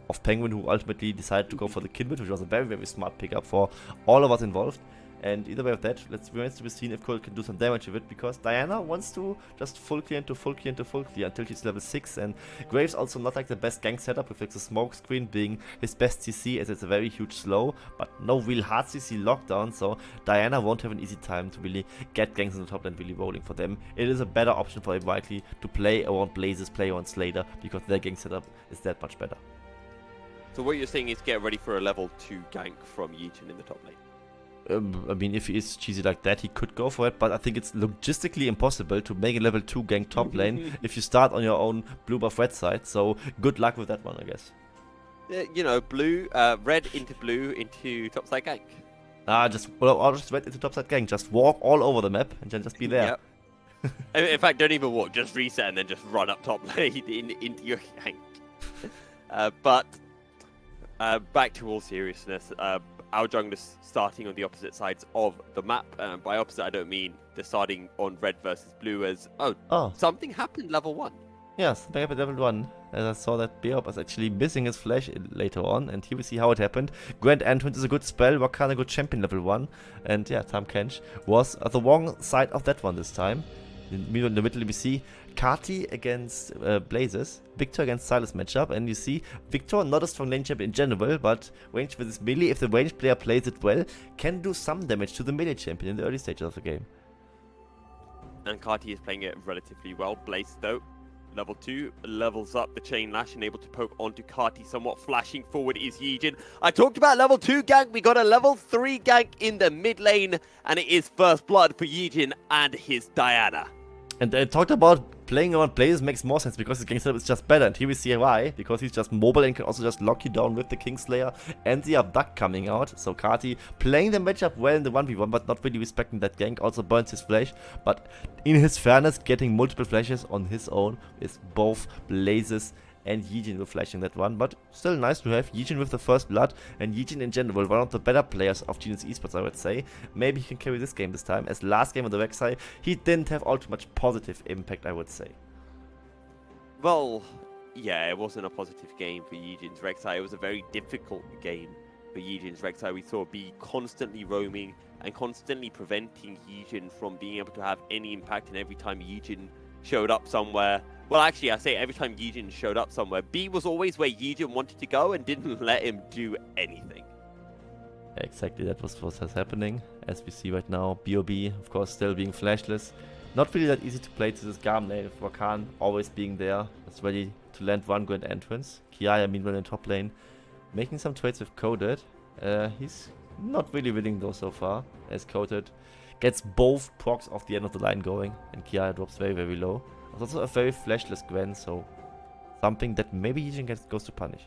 of Penguin, who ultimately decided to go for the Kindred, which was a very, very smart pickup for all of us involved. And either way of that, remains to be seen if Cole can do some damage with it, because Diana wants to just full clear into full clear into full clear until she's level 6, and Graves also not like the best gank setup, with like the smoke screen being his best CC, as it's a very huge slow, but no real hard CC lockdown, so Diana won't have an easy time to really get ganks in the top lane really rolling for them. It is a better option for him likely to play around Blazes, play around Slater, because their gank setup is that much better. So what you're saying is get ready for a level 2 gank from Yeejin in the top lane. I mean, if he is cheesy like that, he could go for it, but I think it's logistically impossible to make a level 2 gank top lane if you start on your own blue buff red side, so good luck with that one, I guess. You know, red into blue into topside gank. Or just red into topside gank, just walk all over the map and then just be there. Yep. In fact, don't even walk, just reset and then just run up top lane into your gank. But back to all seriousness, our junglers starting on the opposite sides of the map. By opposite, I don't mean they're starting on red versus blue as, something happened level 1. Yes, something happened level 1. As I saw that Beop was actually missing his flash later on, and here we see how it happened. Grand Entrance is a good spell, Wakana a good champion level 1, and yeah, Tam Kench was at the wrong side of that one this time. In the middle we see Kati against Blazes, Victor against Silas matchup, and you see Victor not a strong lane champion in general, but range versus melee, if the range player plays it well, can do some damage to the melee champion in the early stages of the game. And Kati is playing it relatively well. Blaze though, level 2, levels up the chain lash and able to poke onto Kati somewhat. Flashing forward is Yeejin. I talked about level 2 gank, we got a level 3 gank in the mid lane, and it is first blood for Yeejin and his Diana. And I talked about playing around Blazes makes more sense because his gang setup is just better, and here we see why, because he's just mobile and can also just lock you down with the Kingslayer and the Abduct coming out. So Kati playing the matchup well in the 1v1, but not really respecting that gank, also burns his flash, but in his fairness, getting multiple flashes on his own with both Blazes and Yeejin were flashing that one, but still nice to have Yeejin with the first blood, and Yeejin in general, one of the better players of GAM Esports, I would say. Maybe he can carry this game this time, as last game on the Rek'Sai, he didn't have all too much positive impact, I would say. Well, yeah, it wasn't a positive game for Yeejin's Rek'Sai. It was a very difficult game for Yeejin's Rek'Sai. We saw B constantly roaming and constantly preventing Yeejin from being able to have any impact, and every time Yeejin showed up somewhere, well, actually, I say every time Yeejin showed up somewhere, B was always where Yeejin wanted to go and didn't let him do anything. Exactly, that was what was happening. As we see right now, BOB, of course, still being flashless. Not really that easy to play to this GAM lane, with Rakan always being there, just ready to land one Grand Entrance. Kiaya, meanwhile, in top lane, making some trades with Coded. He's not really winning though so far, as Coded gets both procs off the end of the line going, and Kiaya drops very, very low. It's also a very flashless Gwen, so something that maybe Yeejin goes to punish.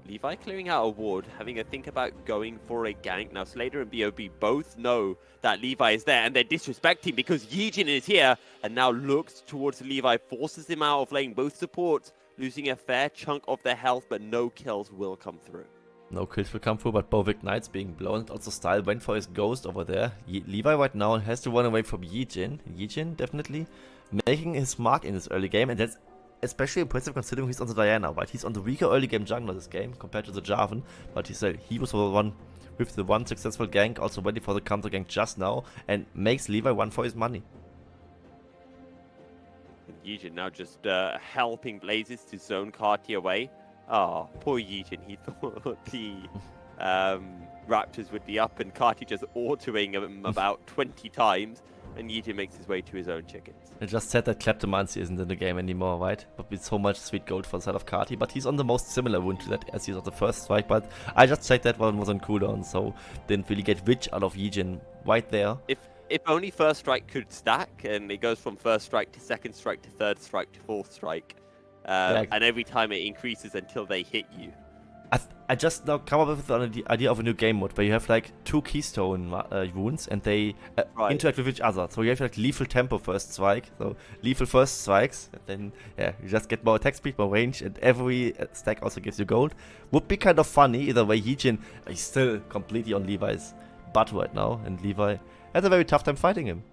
Levi clearing out a ward, having a think about going for a gank. Now Slater and BOB both know that Levi is there, and they're disrespecting because Yeejin is here, and now looks towards Levi, forces him out of lane. Both supports losing a fair chunk of their health, but no kills will come through. No kills will come through, but both ignites being blown. Also Style went for his ghost over there. Levi right now has to run away from Yeejin. Yeejin definitely making his mark in this early game, and that's especially impressive considering he's on the Diana, right? He's on the weaker early game jungler this game compared to the Jarvan, but he said he was the one with the one successful gank, also ready for the counter gank just now, and makes Levi run for his money. And Yeejin now just helping Blazes to zone Kati away. Oh, poor Yeejin. He thought the Raptors would be up, and Kati just autoing him about 20 times, and Yeejin makes his way to his own chickens. I just said that Kleptomancy isn't in the game anymore, right? But with so much sweet gold for the side of Kati, but he's on the most similar wound to that as he's on the first strike, but I just checked that one was on cooldown, so didn't really get rich out of Yeejin right there. If only first strike could stack, and it goes from first strike to second strike to third strike to fourth strike. And every time it increases until they hit you. I just now come up with the idea of a new game mode where you have like two keystone wounds and they interact with each other. So you have like lethal tempo first strike, so lethal first strikes, and then yeah, you just get more attack speed, more range, and every stack also gives you gold. Would be kind of funny either way. Yeejin is still completely on Levi's butt right now, and Levi has a very tough time fighting him.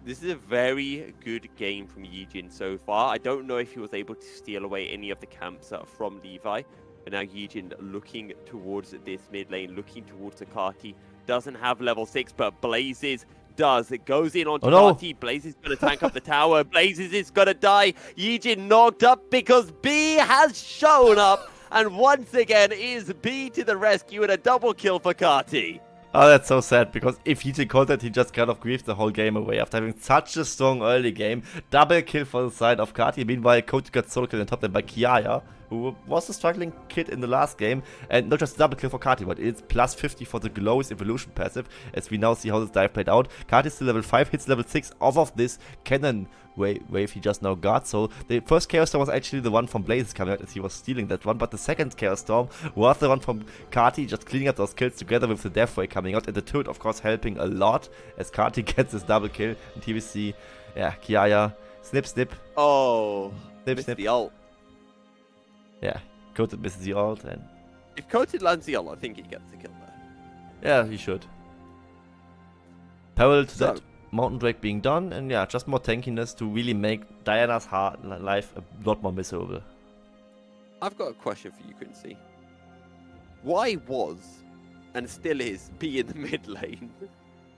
This is a very good game from Yijin so far. I don't know if he was able to steal away any of the camps from Levi. But now Yijin looking towards this mid lane, looking towards Akati. Doesn't have level 6, but Blazes does. It goes in onto Akati. Blazes is going to tank up the tower. Blazes is going to die. Yijin knocked up because B has shown up. And once again is B to the rescue and a double kill for Kati. Oh, that's so sad, because if Yijin called that, he just kind of grieved the whole game away after having such a strong early game. Double kill for the side of Kati. Meanwhile, Cody got solo kill on top then by Kiaya, who was a struggling kid in the last game. And not just double kill for Kati, but it's plus 50 for the Glow's evolution passive, as we now see how this dive played out. Kati is still level 5, hits level 6 off of this cannon wave he just now got. So the first Chaos Storm was actually the one from Blazes coming out as he was stealing that one, but the second Chaos Storm was the one from Kati, just cleaning up those kills together with the Death Ray coming out, and the turret of course helping a lot as Kati gets this double kill. And here we see, yeah, Kiaya, snip snip. Oh, snip missed snip. the ult. Yeah, Coated misses the ult, and If Coated lands the ult, I think he gets the kill there. yeah, he should. Parallel to that, Mountain Drake being done, and yeah, just more tankiness to really make Diana's life a lot more miserable. I've got a question for you, Quincy. Why was, and still is, B in the mid lane?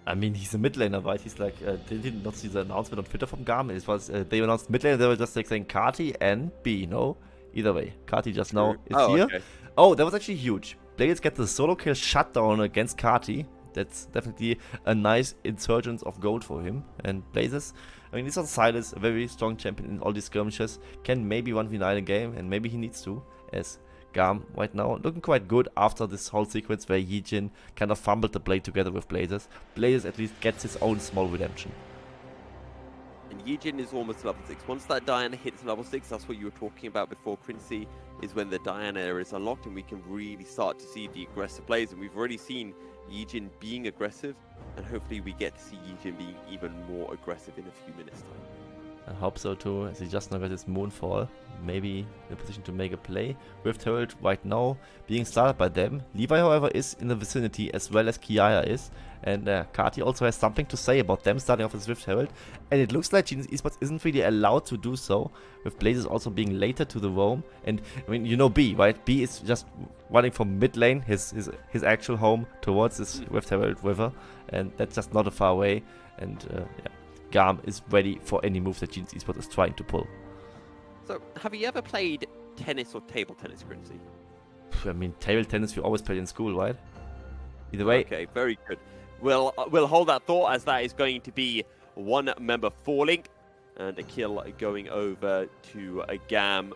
I mean, he's a mid laner, right? He's like, they did not see the announcement on Twitter from GAM. It was, they announced mid laner, they were just like saying Kati and B, no? Either way, Kati just now is here. Okay. Oh, that was actually huge. Blades get the solo kill shutdown against Kati. That's definitely a nice insurgence of gold for him. And Blazes, I mean, he's on Silas, a very strong champion in all these skirmishes. Can maybe 1v9 a game, and maybe he needs to, as GAM right now looking quite good after this whole sequence where Yijin kind of fumbled the blade together with Blazes. Blazes at least gets his own small redemption. And Yijin is almost level 6. Once that Diana hits level 6, that's what you were talking about before, Quincy, is when the Diana area is unlocked and we can really start to see the aggressive plays. And we've already seen Yijin being aggressive, and hopefully we get to see Yijin being even more aggressive in a few minutes' time. I hope so too, as he just now got his Moonfall. Maybe in a position to make a play. Rift Herald right now being started by them. Levi, however, is in the vicinity as well as Kiaya is. And Kati also has something to say about them starting off with Rift Herald. And it looks like GAM Esports isn't really allowed to do so, with Blazes also being later to the roam. And I mean, you know B, right? B is just running from mid lane, his actual home, towards this Rift Herald river. And that's just not a far away. And yeah, GAM is ready for any move that GAM Esports is trying to pull. So, have you ever played tennis or table tennis, Quincy? I mean, table tennis we always played in school, right? Either way. Okay, very good. We'll hold that thought, as that is going to be one member falling and a kill going over to a GAM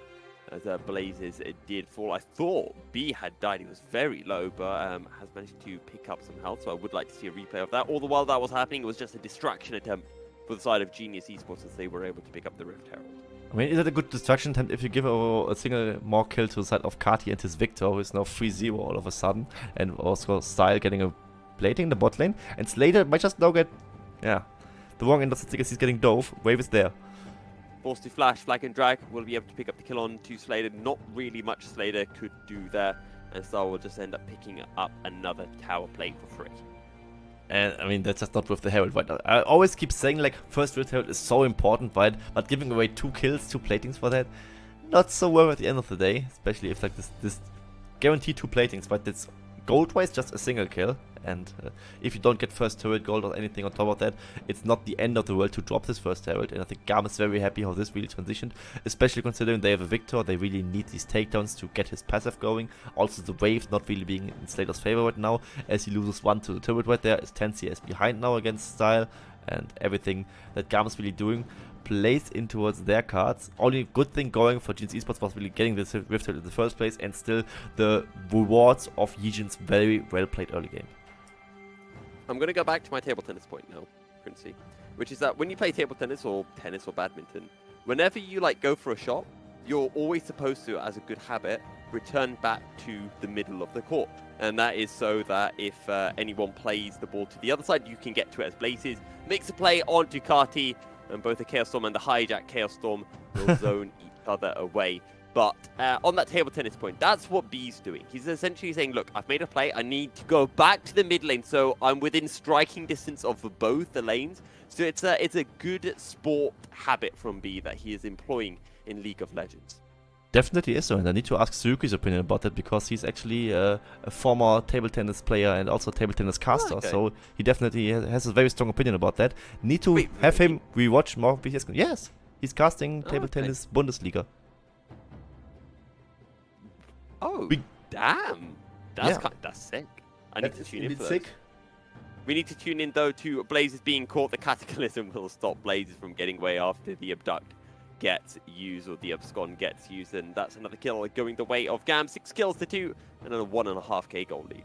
as Blazes did fall. I thought B had died. He was very low, but has managed to pick up some health. So I would like to see a replay of that. All the while that was happening, it was just a distraction attempt for the side of Genius Esports as they were able to pick up the Rift Herald. I mean, is it a good distraction attempt if you give a single more kill to the side of Kati and his Victor, who is now 3-0 all of a sudden, and also Style getting a plating in the bot lane, and Slater might just now get, yeah, the wrong end of the stick as he's getting dove. Wave is there. Forced to flash, flag and drag, will be able to pick up the kill on to Slater. Not really much Slater could do there, and Star will just end up picking up another tower play for free. And I mean, that's just not with the Herald, right? I always keep saying, like, first Rift Herald is so important, right? But giving away 2 kills, 2 platings for that, not so well at the end of the day. Especially if, like, this guaranteed 2 platings, but that's gold-wise just a single kill. And if you don't get first turret gold or anything on top of that, it's not the end of the world to drop this first herald. And I think GAM is very happy how this really transitioned, especially considering they have a Victor. They really need these takedowns to get his passive going. Also the wave not really being in Slater's favor right now, as he loses 1 to the turret right there, as 10 CS behind now against Style. And everything that GAM is really doing plays in towards their cards. Only good thing going for GAM Esports was really getting this Rift Herald in the first place, and still the rewards of Yijin's very well played early game. I'm going to go back to my table tennis point now, Quincy, which is that when you play table tennis or badminton, whenever you like go for a shot, you're always supposed to, as a good habit, return back to the middle of the court. And that is so that if anyone plays the ball to the other side, you can get to it as Blazes. Makes a play onto Kati, and both the Chaos Storm and the hijack Chaos Storm will zone each other away. But on that table tennis point, that's what B's doing. He's essentially saying, look, I've made a play. I need to go back to the mid lane, so I'm within striking distance of both the lanes. So it's a good sport habit from B that he is employing in League of Legends. Definitely is so, and I need to ask Suzuki's opinion about that because he's actually a former table tennis player and also table tennis caster, okay. so he definitely has a very strong opinion about that. Need to have him rewatch more VCS. Yes, he's casting table tennis Bundesliga. Oh, damn. That's sick. I need to tune in for those. We need to tune in, though, to Blazes being caught. The Cataclysm will stop Blazes from getting away after the Abduct gets used, or the Abscond gets used, and that's another kill going the way of GAM. 6 kills to 2, and a 1.5k gold lead.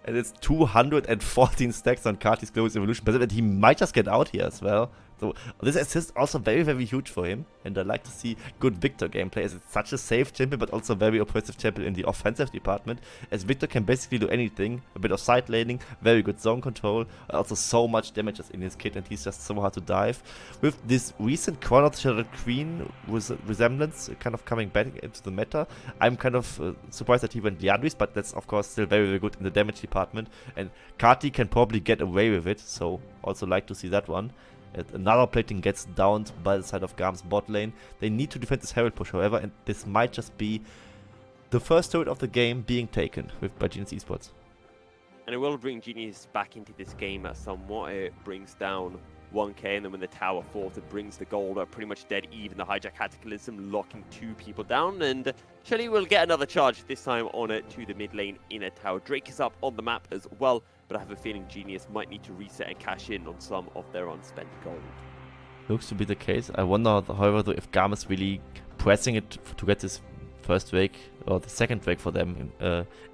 And it's 214 stacks on Kati's Glorious Evolution, but he might just get out here as well. So this assist also very, very huge for him, and I like to see good Victor gameplay, as it's such a safe champion, but also very oppressive champion in the offensive department, as Victor can basically do anything, a bit of side laning, very good zone control, also so much damage in his kit, and he's just so hard to dive. With this recent Crown of the Shattered Queen resemblance kind of coming back into the meta, I'm kind of surprised that he went Liandry's, but that's of course still very, very good in the damage department, and Kati can probably get away with it, so also like to see that one. Another plating gets downed by the side of GAM's bot lane. They need to defend this Herald push, however, and this might just be the first turret of the game being taken by GAM Esports. And it will bring Genius back into this game somewhat. It brings down 1k, and then when the tower falls, it brings the gold pretty much dead even. The hijack Cataclysm locking 2 people down, and Shelly will get another charge, this time on it to the mid lane in a tower. Drake is up on the map as well, but I have a feeling Genius might need to reset and cash in on some of their unspent gold. Looks to be the case. I wonder, however, though, if GAM is really pressing it to get this first Drake or the second Drake for them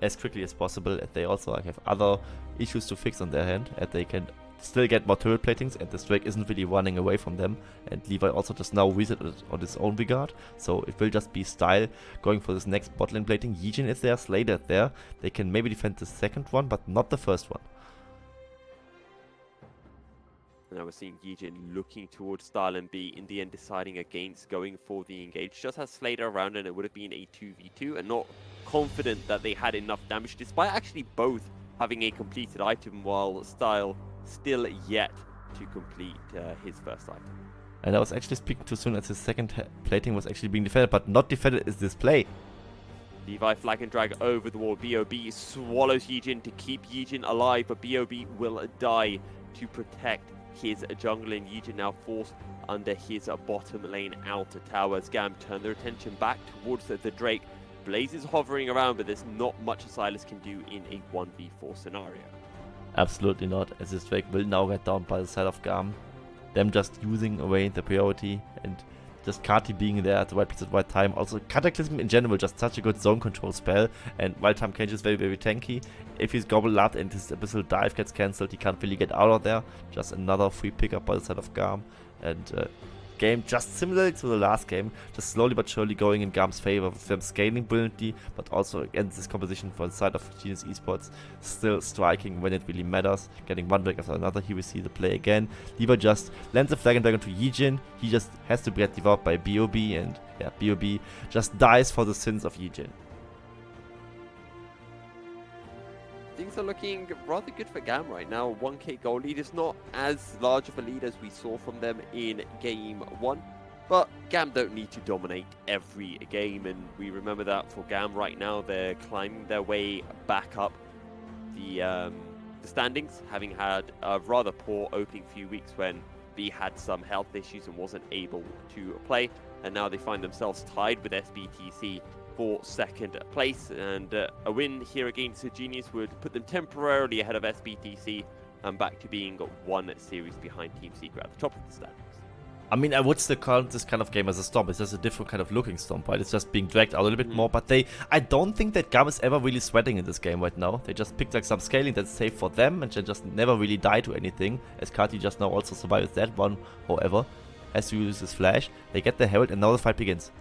as quickly as possible, as they also have other issues to fix on their hand, and they can still get more turret platings, and this Drake isn't really running away from them, and Levi also just now reset it on his own regard, so it will just be style going for this next bot lane plating. Yijin is there, Slater there, they can maybe defend the second one, but not the first one. Now we're seeing Yijin looking towards Style and B, in the end deciding against going for the engage. Just has Slater around, and it would have been a 2v2, and not confident that they had enough damage, despite actually both having a completed item, while Style still yet to complete his first item. And I was actually speaking too soon, as his second plating was actually being defended, but not defended is this play. Levi flag and drag over the wall. BOB swallows Yijin to keep Yijin alive, but BOB will die to protect his jungle, and Yijin now forced under his bottom lane outer towers. GAM turn their attention back towards the Drake. Blaze is hovering around, but there's not much Silas can do in a 1v4 scenario. Absolutely not, as this Drake will now get down by the side of GAM. Them just using away the priority, and just Kati being there at the right place at the right time. Also, Cataclysm in general, just such a good zone control spell, and while Time Cage is very, very tanky, if he's gobbled up and his Abyssal Dive gets cancelled, he can't really get out of there. Just another free pickup by the side of GAM, and game just similar to the last game, just slowly but surely going in GAM's favor, with them scaling brilliantly, but also against this composition for the side of GAM Esports, still striking when it really matters, getting one break after another. Here we see the play again. Levi just lands the flag and dragon to Yijin. He just has to get devoured by BOB, and yeah, BOB just dies for the sins of Yijin. Things are looking rather good for GAM right now. 1k goal lead is not as large of a lead as we saw from them in game 1, but GAM don't need to dominate every game, and we remember that for GAM right now. They're climbing their way back up the standings, having had a rather poor opening few weeks when B had some health issues and wasn't able to play, and now they find themselves tied with SBTC for second place, and a win here against Genius would put them temporarily ahead of SBTC and back to being 1 series behind Team Secret at the top of the standings. I mean, I would still count this kind of game as a stomp. It's just a different kind of looking stomp, right? It's just being dragged out a little bit more, but I don't think that GAM is ever really sweating in this game right now. They just picked like some scaling that's safe for them, and they just never really die to anything, as Kati just now also survives that one. However, as he uses his flash, they get the Herald, and now the fight begins.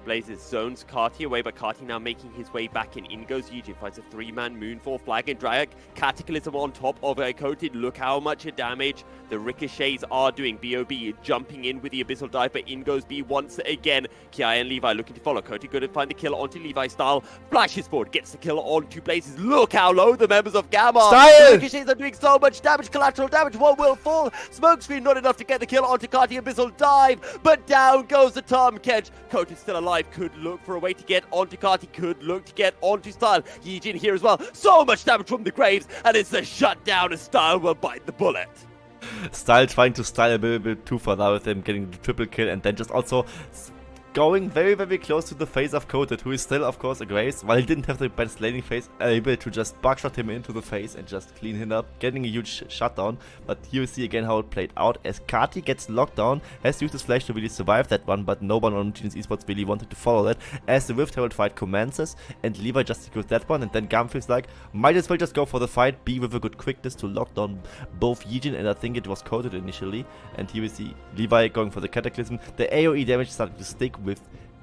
Blazes zones Carti away, but Carti now making his way back, and in goes Yujin, finds a 3-man Moonfall, Flag and Drag, Cataclysm on top of Coated. Look how much damage the ricochets are doing. BOB jumping in with the Abyssal Dive, but in goes B once again. Kiai and Levi looking to follow. Coated good to find the kill onto Levi. Style flashes forward, gets the kill onto Blazes. Look how low the members of Gamma. Style! The ricochets are doing so much damage, collateral damage, one will fall. Smokescreen not enough to get the kill onto Carti. Abyssal Dive, but down goes the Tom Kedge. Coated still alive. Could look for a way to get onto Carti, could look to get onto Style. Yijin here as well. So much damage from the Graves, and it's a shutdown, and Style will bite the bullet. Style trying to style a little bit too far now with him getting the triple kill, and then just also going very, very close to the face of Coated, who is still, of course, a Grace. While he didn't have the best laning phase, able to just buckshot him into the face and just clean him up, getting a huge shutdown. But here you see again how it played out, as Carti gets locked down, has used his flash to really survive that one, but no one on GAM Esports really wanted to follow that, as the Rift Herald fight commences, and Levi just secures that one, and then GAM feels like, might as well just go for the fight, be with a good quickness to lock down both Yijin, and I think it was Coated initially, and here we see Levi going for the Cataclysm, the AoE damage starting to stick with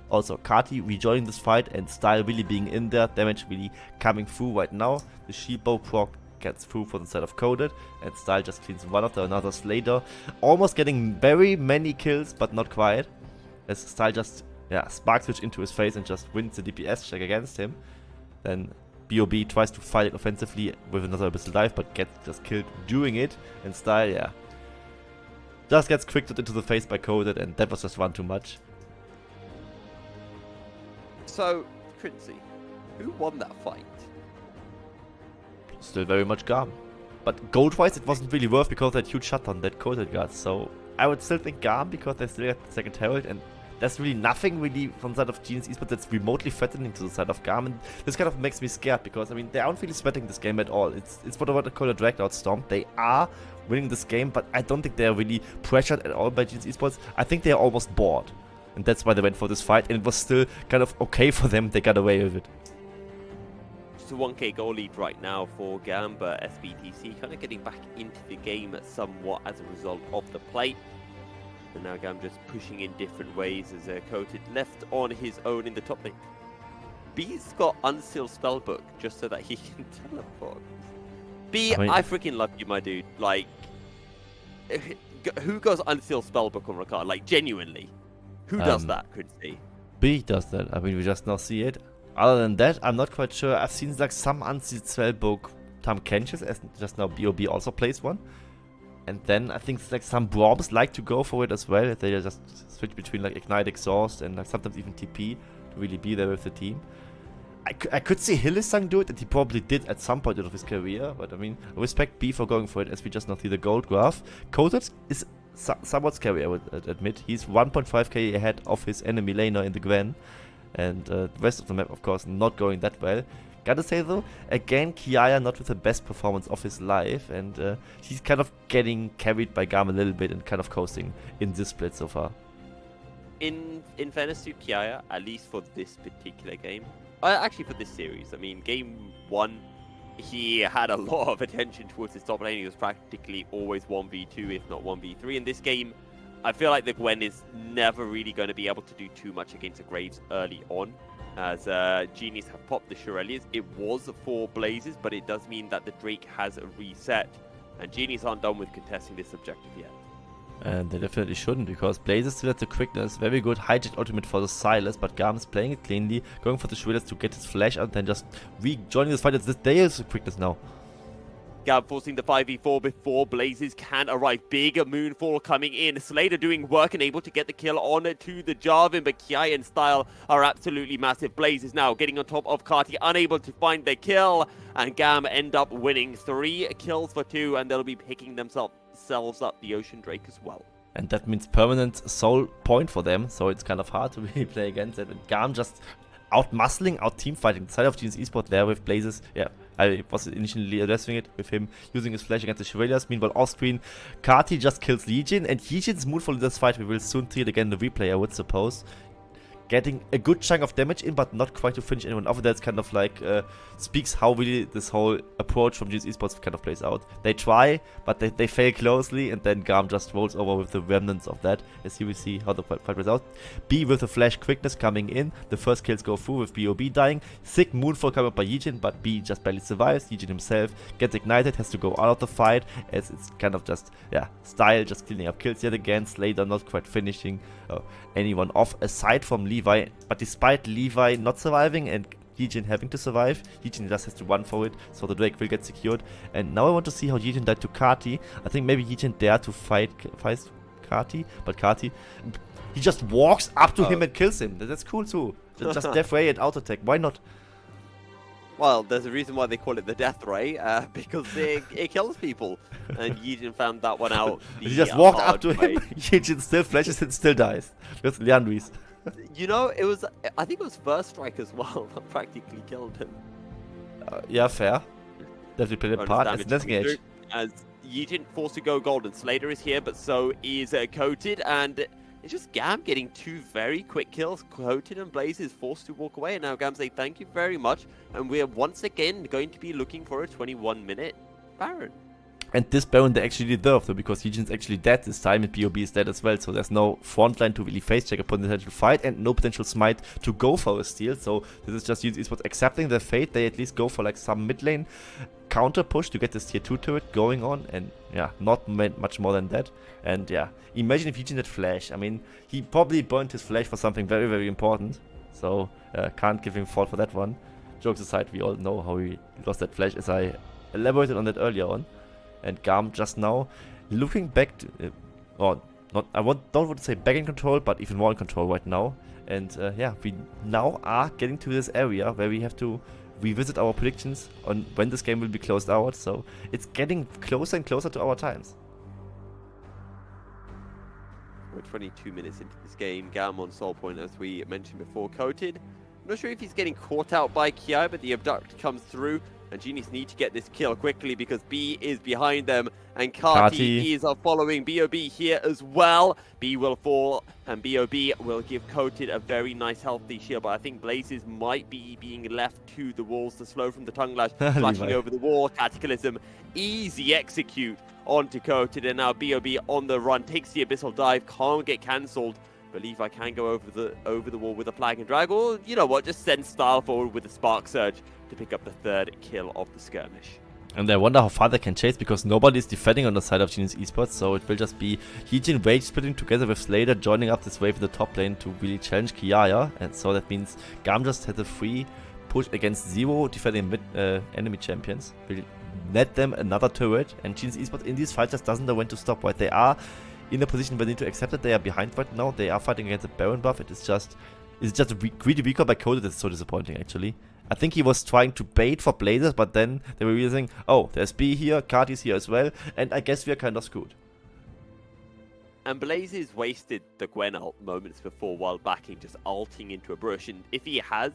also Carti rejoining this fight, and Style really being in there, damage really coming through right now. The shield bow proc gets through for the side of Coated, and Style just cleans one after another Slater, almost getting very many kills, but not quite, as Style just spark switch into his face and just wins the DPS check against him. Then BOB tries to fight it offensively with another Abyssal Dive, but gets just killed doing it, and Style just gets quicked into the face by Coated, and that was just one too much. So, Trincy, who won that fight? Still very much GAM. But gold-wise, it wasn't really worth because of that huge shutdown that Coated got. So, I would still think GAM because they still got the second Herald, and there's really nothing really from the side of GAM Esports that's remotely threatening to the side of GAM. And this kind of makes me scared because, I mean, they aren't really sweating this game at all. It's what I call a dragged out storm. They are winning this game, but I don't think they're really pressured at all by GAM Esports. I think they're almost bored. And that's why they went for this fight, and it was still kind of okay for them. They got away with it. It's a 1k goal lead right now for GAM, but SBTC kind of getting back into the game somewhat as a result of the play. And now GAM just pushing in different ways as Coated left on his own in the top lane. B's got Unsealed Spellbook just so that he can teleport. B, I freaking love you, my dude. Like, who goes Unsealed Spellbook on Ricard? Like, genuinely. Who does that, Quincy? B does that. I mean, we just now see it. Other than that, I'm not quite sure. I've seen like some Unsealed Spellbook Tam Kenches, as just now BOB also plays one. And then I think like some Broms like to go for it as well. They just switch between like Ignite, Exhaust, and like sometimes even TP to really be there with the team. I could see Hillesang do it, and he probably did at some point of his career. But I mean, I respect B for going for it, as we just now see the gold graph. Coated is somewhat scary, I would admit. He's 1.5k ahead of his enemy laner in the Gwen, and the rest of the map, of course, not going that well. Gotta say though, again, Kiaya not with the best performance of his life, and he's kind of getting carried by GAM a little bit and kind of coasting in this split so far. In fairness to Kiaya, at least for this particular game, actually for this series, I mean, game 1, he had a lot of attention towards his top lane. He was practically always 1v2, if not 1v3. In this game, I feel like the Gwen is never really going to be able to do too much against the Graves early on, as Genies have popped the Shurelias. It was for Blazes, but it does mean that the Drake has reset, and Genies aren't done with contesting this objective yet. And they definitely shouldn't, because Blazes still has the quickness, very good hijack ultimate for the Silas, but GAM is playing it cleanly, going for the Shredders to get his flash out, and then just rejoining this fight. There is the quickness now. GAM forcing the 5v4 before Blazes can arrive. Big Moonfall coming in. Slater doing work and able to get the kill on to the Jarvan, but Kiai and Style are absolutely massive. Blazes now getting on top of Carti, unable to find the kill, and GAM end up winning 3 kills for 2, and they'll be picking themselves up the Ocean Drake as well. And that means permanent soul point for them, so it's kind of hard to really play against it. And GAM just out-muscling, out-team-fighting the side of GAM Esports there with Blazes. Yeah, I was initially addressing it with him using his flash against the Chevaliers. Meanwhile, off-screen, Carti just kills Legion, and Legion's Moonfall in this fight we will soon see it again in the replay, I would suppose. getting a good chunk of damage in, but not quite to finish anyone off. That's kind of like speaks how really this whole approach from GS Esports kind of plays out. They try, but they fail closely, and then GAM just rolls over with the remnants of that, as you will see how the fight plays out. B with the flash quickness coming in, the first kills go through with BOB dying. Sick moonfall coming up by Yijin, but B just barely survives. Yijin himself gets ignited, has to go out of the fight, as it's kind of just, yeah, style, just cleaning up kills yet again. Slater not quite finishing anyone off aside from Levi, but despite Levi not surviving and Yijin having to survive, Yijin just has to run for it, so the Drake will get secured. And now I want to see how Yijin died to Kati. I think maybe Yijin dared to fight Kati, but Kati, he just walks up to him and kills him. That's cool too. Just death ray and auto attack. Why not? Well, there's a reason why they call it the death ray, because it kills people. And Yijin found that one out. He just walked up to him, Yijin still flashes and still dies. With Leandris. You know, I think it was first strike as well that practically killed him. Yeah, fair. Definitely played a part. It's nothing edge. As Yijin forced to go gold, and Slater is here, but so is Coated, and it's just GAM getting 2 very quick kills. Coated and Blaze is forced to walk away, and now GAM say thank you very much, and we're once again going to be looking for a 21-minute Baron. And this Baron they actually deserve though, because Yijin's actually dead this time and BOB is dead as well, so there's no frontline to really face check a potential fight and no potential smite to go for a steal, so this is just GS Esports accepting their fate. They at least go for like some mid lane counter push to get this tier 2 turret going on, and yeah, not much more than that. And yeah, imagine if Yijin had flash. I mean, he probably burned his flash for something very, very important, so can't give him fault for that one. Jokes aside, we all know how he lost that flash, as I elaborated on that earlier on. And GAM just now looking back to, or not, don't want to say back in control, but even more in control right now. And yeah, we now are getting to this area where we have to revisit our predictions on when this game will be closed out. So it's getting closer and closer to our times. We're 22 minutes into this game. GAM on soul point, as we mentioned before. Coated. I'm not sure if he's getting caught out by Kiai, but the abduct comes through. And Genius need to get this kill quickly because B is behind them. And Kati is following BOB here as well. B will fall and BOB will give Coated a very nice healthy shield. But I think Blazes might be being left to the walls to slow from the tongue lash. Flashing over the wall. Cataclysm. Easy execute onto Coated. And now BOB on the run. Takes the Abyssal Dive. Can't get cancelled. Believe I can go over the wall with a flag and drag, or you know what, just send Style forward with a Spark Surge to pick up the 3rd kill of the skirmish. And I wonder how far they can chase, because nobody is defending on the side of GS Esports, so it will just be Yijin Rage splitting together with Slater, joining up this wave in the top lane to really challenge Kiaya, and so that means GAM just has a free push against 0 defending enemy champions. Will net them another turret, and GS Esports in these fights just doesn't know when to stop, right? They are in a position where they need to accept that they are behind right now. They are fighting against a Baron buff. It's just a greedy recall by Coda that's so disappointing, actually. I think he was trying to bait for Blazers, but then they were realizing, oh, there's B here, Kati's here as well, and I guess we are kind of screwed. And Blazes wasted the Gwen ult moments before while backing, just ulting into a brush. And if he has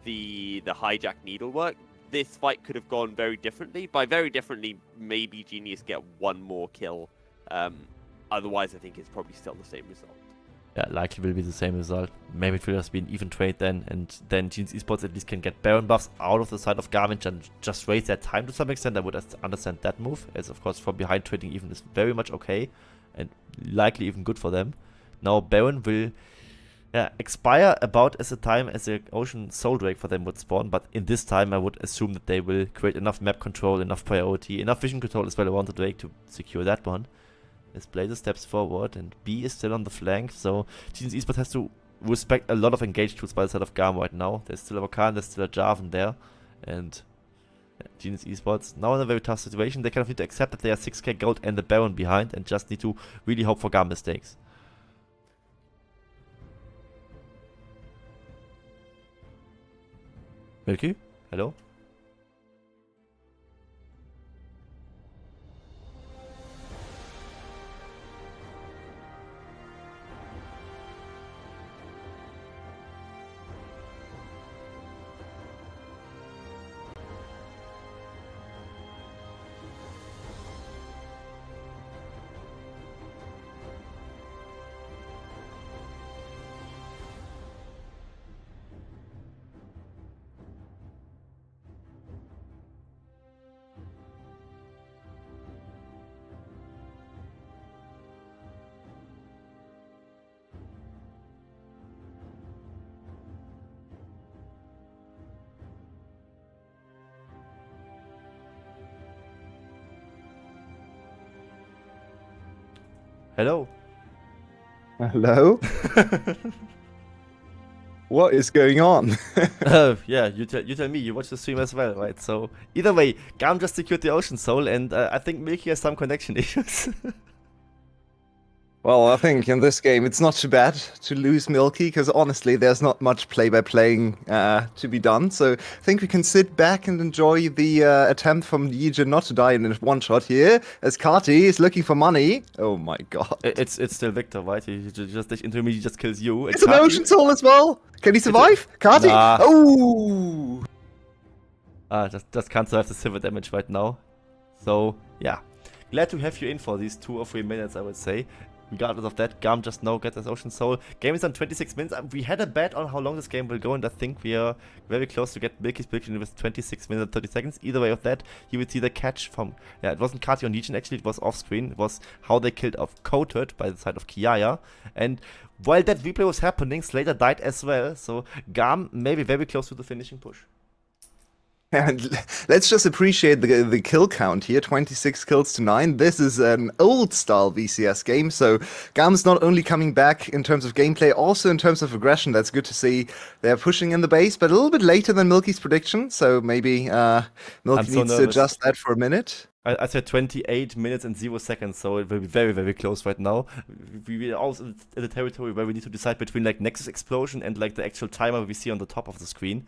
the hijack needlework, this fight could have gone very differently. By very differently, maybe Genius get one more kill. Otherwise, I think it's probably still the same result. Yeah, likely will be the same result. Maybe it will just be an even trade then, and then GS Esports at least can get Baron buffs out of the side of Garbage and just raise their time to some extent. I would understand that move, as of course from behind trading even is very much okay, and likely even good for them. Now Baron will expire about as a time as the Ocean Soul Drake for them would spawn, but in this time I would assume that they will create enough map control, enough priority, enough vision control as well around the Drake to secure that one. As Blazer steps forward and B is still on the flank, so GS Esports has to respect a lot of engaged tools by the side of GAM right now. There's still a Rakan, there's still a Jarvan there, and GS Esports now in a very tough situation. They kind of need to accept that they are 6k gold and the Baron behind and just need to really hope for GAM mistakes. Milky? Hello? Hello. Hello? What is going on? Yeah, you tell me. You watch the stream as well, right? So either way, GAM just secured the Ocean Soul, and I think Milky has some connection issues. Well, I think in this game it's not too bad to lose Milky, because honestly there's not much play-by-playing to be done. So I think we can sit back and enjoy the attempt from Yijin not to die in a one-shot here, as Kati is looking for money. Oh my god. It's still Victor, right? He just intermediate just kills you. It's an Ocean Soul as well! Can he survive? Kati? Nah. Oh! Just can't survive the silver damage right now. So yeah, glad to have you in for these 2 or 3 minutes, I would say. Regardless of that, GAM just now gets his Ocean Soul. Game is on 26 minutes. We had a bet on how long this game will go, and I think we are very close to get Milky's prediction with 26 minutes and 30 seconds. Either way of that, you would see the catch from... Yeah, it wasn't Kati on Legion, actually, it was off-screen. It was how they killed off Coated by the side of Kiaya. And while that replay was happening, Slater died as well. So GAM may be very close to the finishing push. And let's just appreciate the kill count here, 26 kills to 9. This is an old-style VCS game, so GAM's not only coming back in terms of gameplay, also in terms of aggression. That's good to see. They're pushing in the base, but a little bit later than Milky's prediction, so maybe Milky needs to adjust that for a minute. I said 28 minutes and 0 seconds, so it will be very, very close right now. We are also in the territory where we need to decide between like Nexus Explosion and like the actual timer we see on the top of the screen.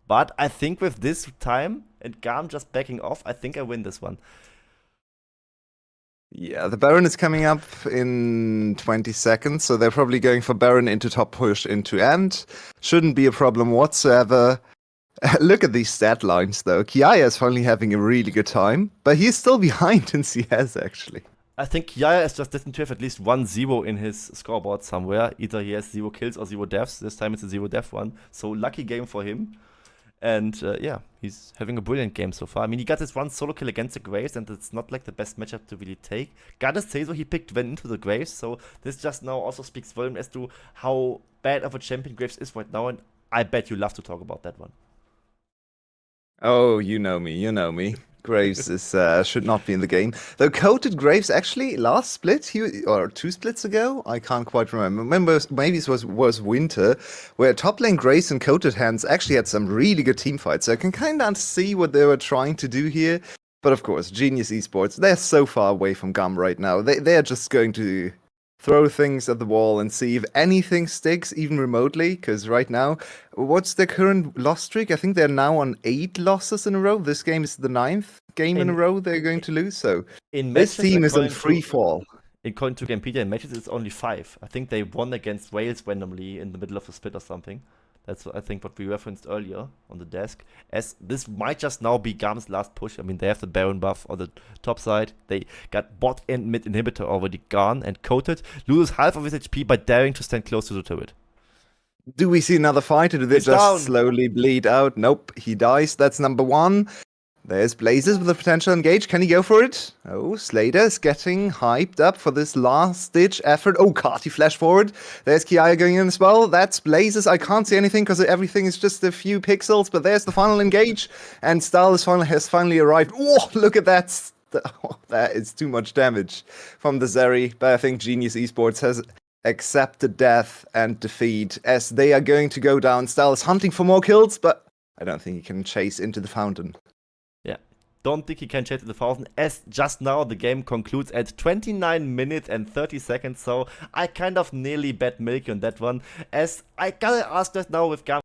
But I think with this time and GAM just backing off, I think I win this one. Yeah, the Baron is coming up in 20 seconds, so they're probably going for Baron into top push into end. Shouldn't be a problem whatsoever. Look at these stat lines, though. Kiaya is finally having a really good time, but he's still behind in CS, actually. I think Kiaya is just destined to have at least 1-0 in his scoreboard somewhere. Either he has 0 kills or 0 deaths. This time it's a 0 death one. So lucky game for him. And yeah, he's having a brilliant game so far. I mean, he got this one solo kill against the Graves, and it's not like the best matchup to really take. Gotta say so, he picked Ven into the Graves, so this just now also speaks volume as to how bad of a champion Graves is right now, and I bet you love to talk about that one. Oh, you know me, you know me. Graves is should not be in the game. Though Coated Graves actually last split, or 2 splits ago, I can't quite remember. Maybe it was winter, where top lane Graves and Coated Hands actually had some really good team fights. So I can kind of see what they were trying to do here. But of course, Genius Esports, they're so far away from GAM right now. They're just going to throw things at the wall and see if anything sticks, even remotely, because right now, what's their current loss streak? I think they're now on 8 losses in a row. This game is the 9th game in a row they're going to lose, so this team is in free fall. According to Gampedia, in matches it's only 5. I think they won against Wales randomly in the middle of the split or something. That's, I think, what we referenced earlier on the desk. As this might just now be GAM's last push. I mean, they have the Baron buff on the top side. They got bot and mid inhibitor already gone, and Coated loses half of his HP by daring to stand close to the turret. Do we see another fight, or do they just slowly bleed out? Nope, he dies. That's number 1. There's Blazes with the potential engage. Can he go for it? Oh, Slater is getting hyped up for this last-ditch effort. Oh, Kati flash forward. There's Kiaya going in as well. That's Blazes. I can't see anything because everything is just a few pixels, but there's the final engage. And Stahl has finally arrived. Oh, look at that. Oh, that is too much damage from the Zeri. But I think Genius Esports has accepted death and defeat as they are going to go down. Stahl is hunting for more kills, but I don't think he can chase into the fountain. Don't think he can chase the 1000, as just now the game concludes at 29 minutes and 30 seconds, so I kind of nearly bet Milky on that one, as I gotta ask just now with GAM